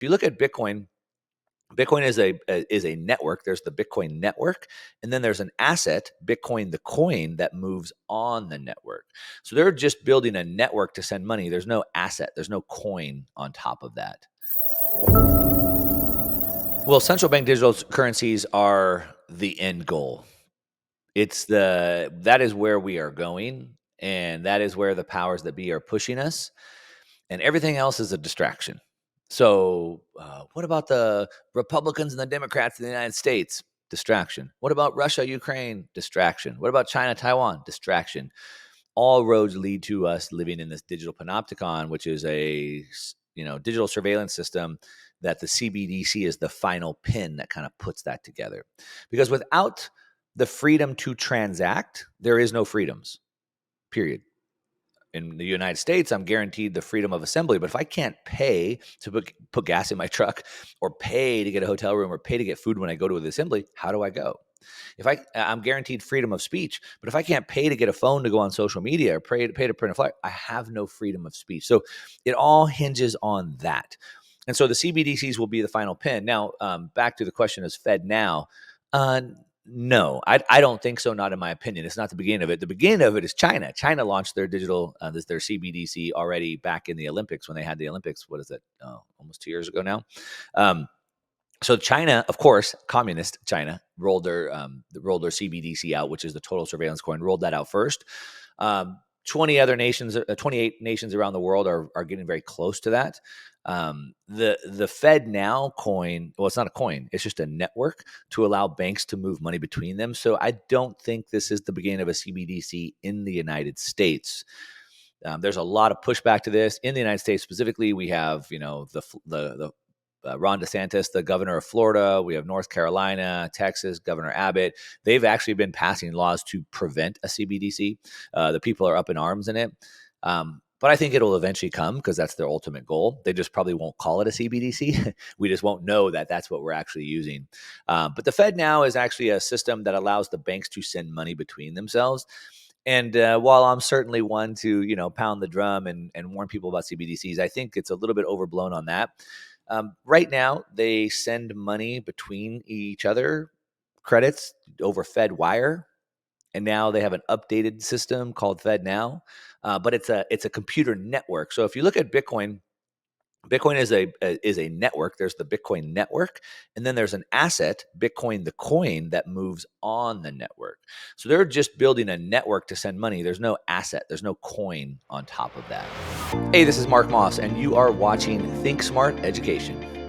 If you look at Bitcoin, Bitcoin is a network. There's the Bitcoin network, and then there's an asset, Bitcoin, the coin that moves on the network. So they're just building a network to send money. There's no asset. There's no coin on top of that. Well, central bank digital currencies are the end goal. That is where we are going, and that is where the powers that be are pushing us, and everything else is a distraction. So, what about the Republicans and the Democrats in the United States? Distraction. What about Russia, Ukraine? Distraction. What about China, Taiwan? Distraction. All roads lead to us living in this digital panopticon, which is a digital surveillance system that the CBDC is the final pin that kind of puts that together. Because without the freedom to transact, there is no freedoms, period. In the United States, I'm guaranteed the freedom of assembly. But if I can't pay to put gas in my truck, or pay to get a hotel room, or pay to get food when I go to the assembly, how do I go? I'm guaranteed freedom of speech, but if I can't pay to get a phone to go on social media, or pay to print a flyer, I have no freedom of speech. So it all hinges on that. And so the CBDCs will be the final pin. Now, back to the question, is Fed now? No, I don't think so. Not in my opinion. It's not the beginning of it. The beginning of it is China. China launched their digital, their CBDC already back in the Olympics, when they had the Olympics. What is it? Almost 2 years ago now. So China, of course, communist China, rolled their CBDC out, which is the total surveillance coin. Rolled that out first. 28 nations around the world are getting very close to that. The Fed Now coin, well, it's not a coin, it's just a network to allow banks to move money between them. So I don't think this is the beginning of a CBDC in the United States. There's a lot of pushback to this in the United States. Specifically, we have the Ron DeSantis, the governor of Florida. We have North Carolina, Texas, Governor Abbott. They've actually been passing laws to prevent a CBDC. The people are up in arms in it. But I think it'll eventually come, because that's their ultimate goal. They just probably won't call it a CBDC. We just won't know that that's what we're actually using. But the Fed Now is actually a system that allows the banks to send money between themselves. And while I'm certainly one to pound the drum and warn people about CBDCs, I think it's a little bit overblown on that. Right now, they send money between each other, credits, over Fed Wire, and now they have an updated system called Fed Now. But it's a computer network. So if you look at Bitcoin, Bitcoin is a network. There's the Bitcoin network, and then there's an asset, Bitcoin, the coin that moves on the network. So they're just building a network to send money. There's no asset. There's no coin on top of that. Hey, this is Mark Moss, and you are watching Think Smart Education.